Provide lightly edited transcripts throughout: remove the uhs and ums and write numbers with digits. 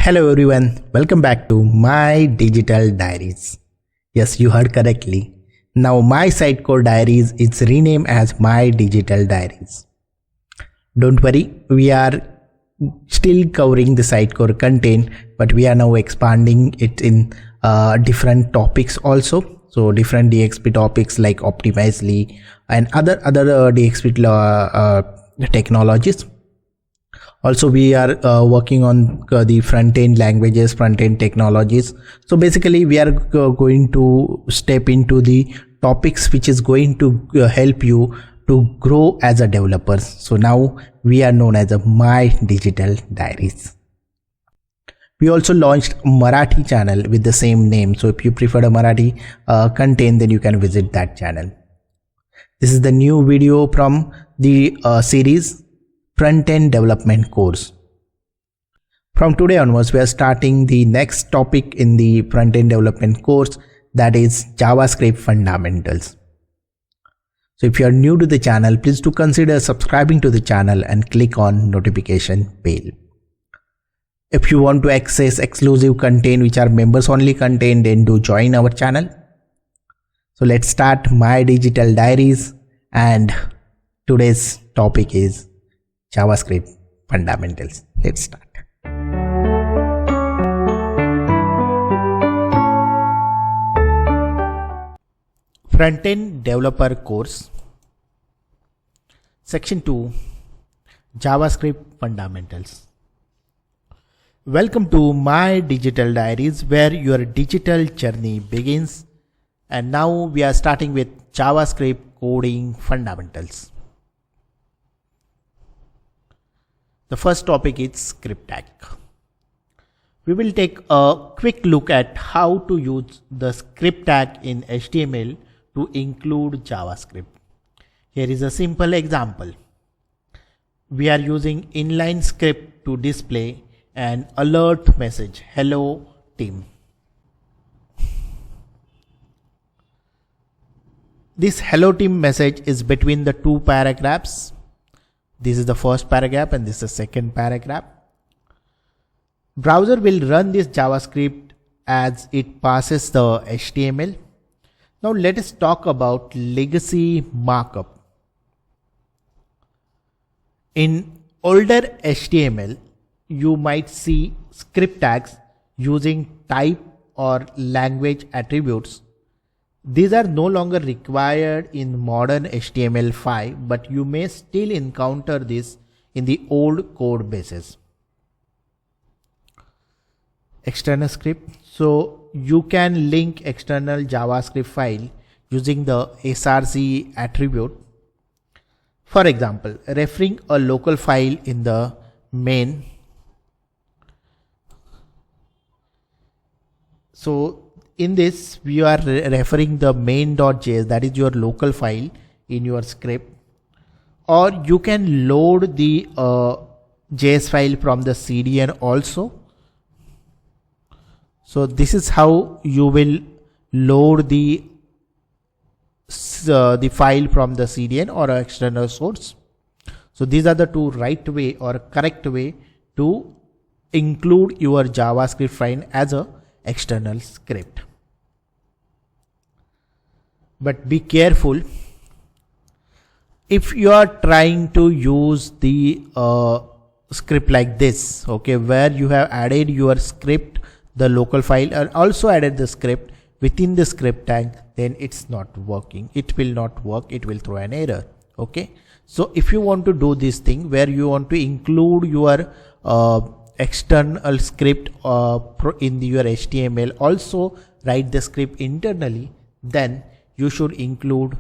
Hello everyone, welcome back to my digital diaries. Yes, you heard correctly. Now my Sitecore diaries is renamed as my digital diaries. Don't worry, we are still covering the Sitecore content, but we are now expanding it in different topics also. So different DXP topics like Optimizely and other DXP technologies. Also, we are working on the front-end languages, front-end technologies. So basically, we are going to step into the topics which is going to help you to grow as a developer. So now we are known as My Digital Diaries. We also launched Marathi channel with the same name. So if you prefer a Marathi content, then you can visit that channel. This is the new video from the series Frontend Development Course. From today onwards, we are starting the next topic in the Frontend Development Course, that is JavaScript Fundamentals. So if you are new to the channel, please do consider subscribing to the channel and click on notification bell. If you want to access exclusive content which are members only content, then do join our channel. So let's start My Digital Diaries, and today's topic is JavaScript Fundamentals. Let's start. Frontend Developer Course, Section 2, JavaScript Fundamentals. Welcome to My Digital Diaries, where your digital journey begins. And now we are starting with JavaScript Coding Fundamentals. The first topic is script tag. We will take a quick look at how to use the script tag in HTML to include JavaScript. Here is a simple example. We are using inline script to display an alert message, hello team. This hello team message is between the two paragraphs. This is the first paragraph and this is the second paragraph. Browser will run this JavaScript as it passes the HTML. Now let us talk about legacy markup. In older HTML, you might see script tags using type or language attributes. These are no longer required in modern HTML5, but you may still encounter this in the old code bases. External script. So you can link external JavaScript file using the src attribute. For example, referring a local file in the main. So in this, we are referring the main.js, that is your local file in your script, or you can load the JS file from the CDN also. So this is how you will load the file from the CDN or external source. So these are the two right way or correct way to include your JavaScript file as a external script. But be careful if you are trying to use the script like this, okay, where you have added your script, the local file, and also added the script within the script tag, then it's not working. It will not work. It will throw an error. Okay. So if you want to do this thing where you want to include your external script in your HTML, also write the script internally, then you should include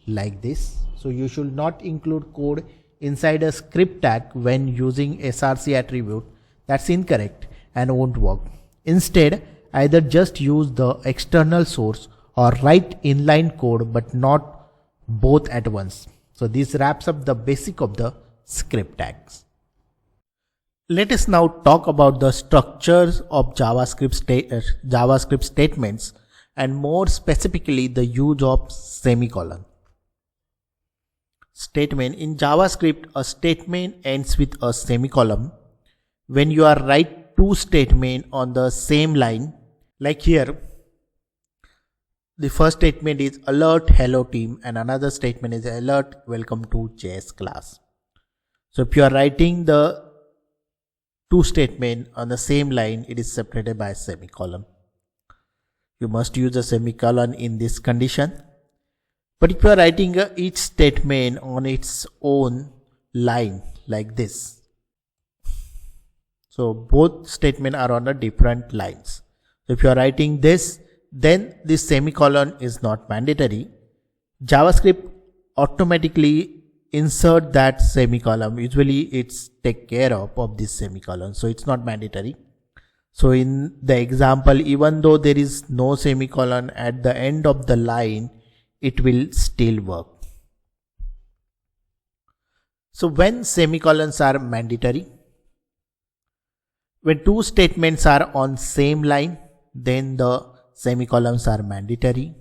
like this. So you should not include code inside a script tag when using src attribute. That's incorrect and won't work. Instead, either just use the external source or write inline code, but not both at once. So this wraps up the basic of the script tags. Let us now talk about the structures of JavaScript statements, and more specifically the use of semicolon. Statement. In JavaScript, a statement ends with a semicolon. When you are write two statements on the same line. Like here, the first statement is alert hello team and another statement is alert welcome to JS class. So if you are writing the two statements on the same line, it is separated by a semicolon. You must use a semicolon in this condition. But if you are writing each statement on its own line like this, so both statements are on a different lines. So if you are writing this, then this semicolon is not mandatory. JavaScript automatically insert that semicolon. Usually it's take care of this semicolon, so it's not mandatory. So in the example, even though there is no semicolon at the end of the line, it will still work. So when semicolons are mandatory, when two statements are on same line, then the semicolons are mandatory.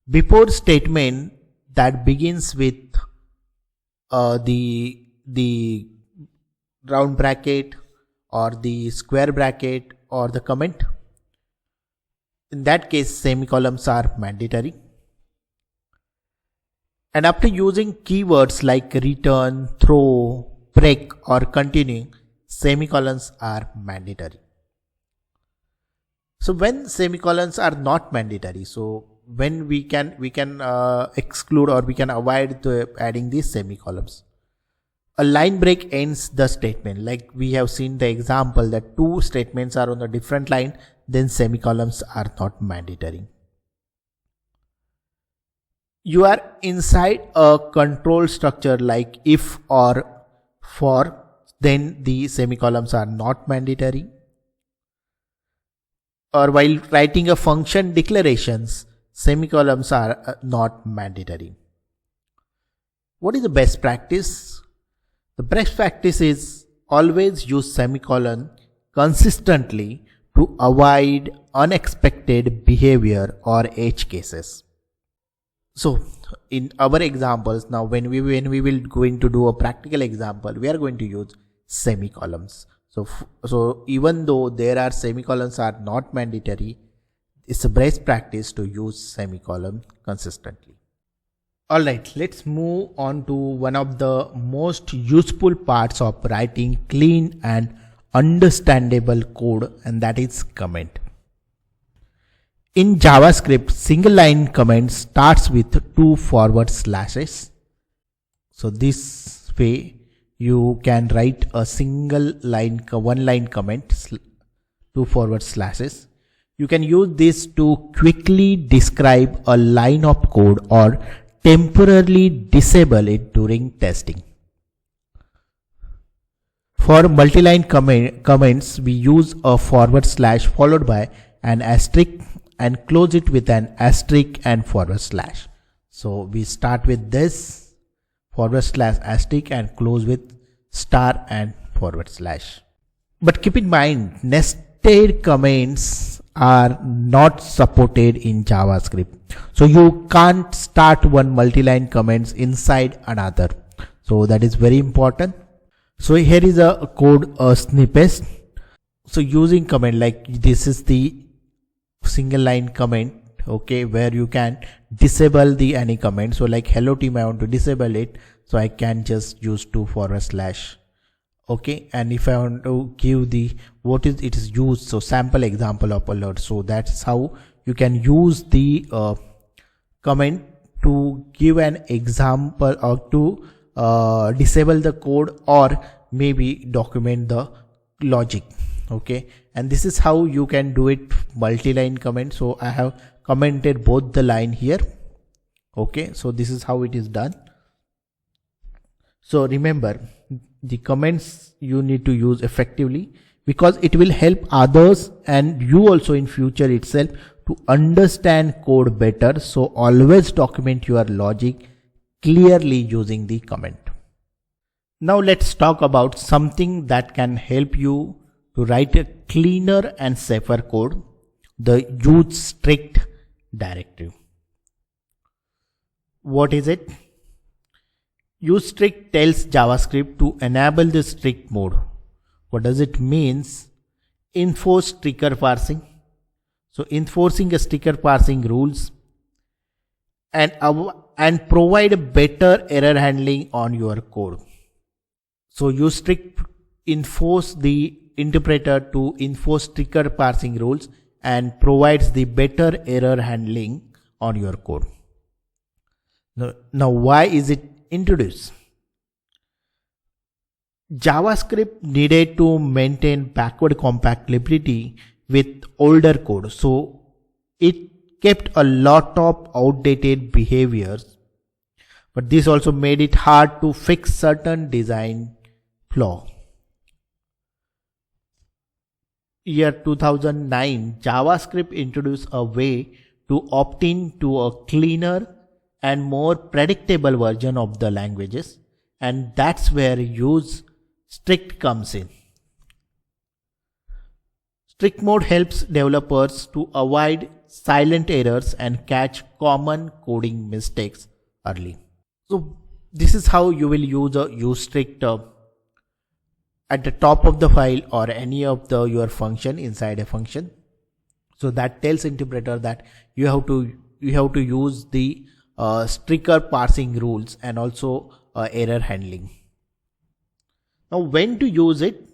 Before statement that begins with the round bracket or the square bracket or the comment, in that case semicolons are mandatory. And after using keywords like return, throw, break or continue, semicolons are mandatory. So when semicolons are not mandatory, so when we can exclude or we can avoid adding these semicolons. A line break ends the statement. Like we have seen the example that two statements are on a different line, then semicolons are not mandatory. You are inside a control structure like if or for, then the semicolons are not mandatory. Or while writing a function declarations, semicolons are not mandatory. What is the best practice? The best practice is always use semicolon consistently to avoid unexpected behavior or edge cases. So in our examples now, when we will going to do a practical example, we are going to use semicolons. So even though there are semicolons are not mandatory, it's a best practice to use semicolon consistently. Alright, let's move on to one of the most useful parts of writing clean and understandable code, and that is comment. In JavaScript, single line comment starts with 2 forward slashes. So this way you can write a single line, one line comment, 2 forward slashes. You can use this to quickly describe a line of code or temporarily disable it during testing. For multi-line comments, we use a forward slash followed by an asterisk and close it with an asterisk and forward slash. So we start with this forward slash asterisk and close with star and forward slash. But keep in mind, nested comments are not supported in JavaScript. So you can't start one multi-line comments inside another. So that is very important. So here is a code snippet. So using comment like this is the single line comment, okay, where you can disable the any comment. So like hello team, I want to disable it, so I can just use 2 forward slash. Okay, and if I want to give the what is it is used, so sample example of alert. So that's how you can use the comment to give an example or to disable the code or maybe document the logic. Okay, and this is how you can do it multi-line comment. So I have commented both the line here. Okay, so this is how it is done. So remember, the comments you need to use effectively because it will help others and you also in future itself to understand code better. So always document your logic clearly using the comment. Now let's talk about something that can help you to write a cleaner and safer code, the use strict directive. What is it? Use strict tells JavaScript to enable the strict mode. What does it means? enforce sticker parsing. So enforcing a sticker parsing rules and provide better error handling on your code. So use strict enforce the interpreter to enforce sticker parsing rules and provides the better error handling on your code. Now why is it introduced? JavaScript needed to maintain backward compatibility with older code, so it kept a lot of outdated behaviors, but this also made it hard to fix certain design flaw. Year 2009, JavaScript introduced a way to opt in to a cleaner and more predictable version of the languages, and that's where use strict comes in. Strict mode helps developers to avoid silent errors and catch common coding mistakes early. So this is how you will use a use strict at the top of the file or any of your function inside a function. So that tells interpreter that you have to use the stricter parsing rules and also error handling. Now when to use it?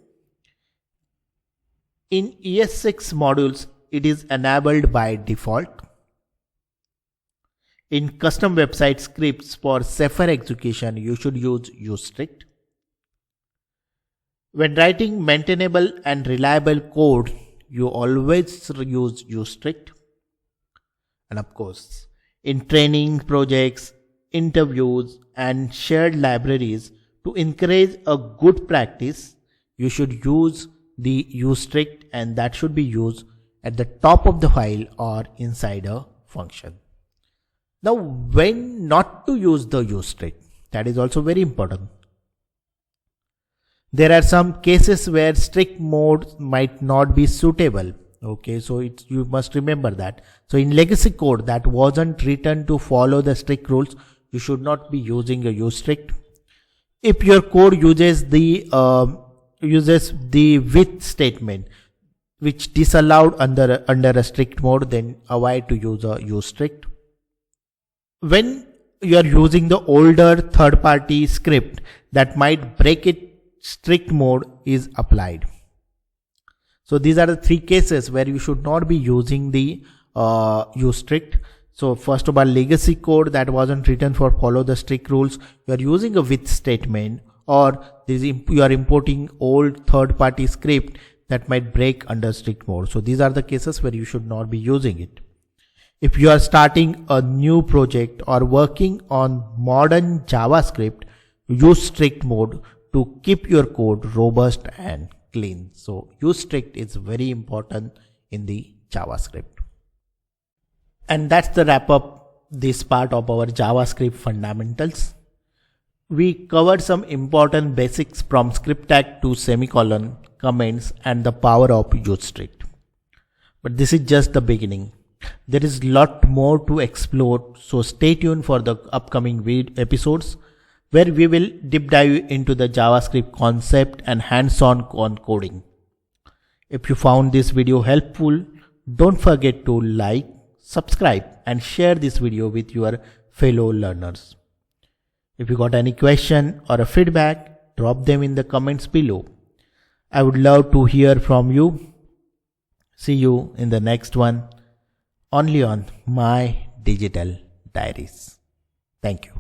In ES6 modules, it is enabled by default. In custom website scripts for safer execution, you should use strict. When writing maintainable and reliable code, you always use strict. And of course, in training projects, interviews, and shared libraries, to encourage a good practice, you should use the use strict, and that should be used at the top of the file or inside a function. Now, when not to use the use strict, that is also very important. There are some cases where strict mode might not be suitable. Okay, so you must remember that. So in legacy code that wasn't written to follow the strict rules, you should not be using a use strict. If your code uses the with statement, which disallowed under a strict mode, then avoid to use a use strict. When you are using the older third-party script that might break it, strict mode is applied. So these are the three cases where you should not be using the use strict. So first of all, legacy code that wasn't written for follow the strict rules, you are using a with statement, or you are importing old third-party script that might break under strict mode. So these are the cases where you should not be using it. If you are starting a new project or working on modern JavaScript, use strict mode to keep your code robust and clean. So use strict is very important in the JavaScript. And that's the wrap up this part of our JavaScript fundamentals. We covered some important basics from script tag to semicolon, comments, and the power of use strict. But this is just the beginning. There is a lot more to explore, so stay tuned for the upcoming episodes where we will deep dive into the JavaScript concept and hands-on coding. If you found this video helpful, don't forget to like, subscribe, and share this video with your fellow learners. If you got any question or a feedback, drop them in the comments below. I would love to hear from you. See you in the next one, only on My Digital Diaries. Thank you.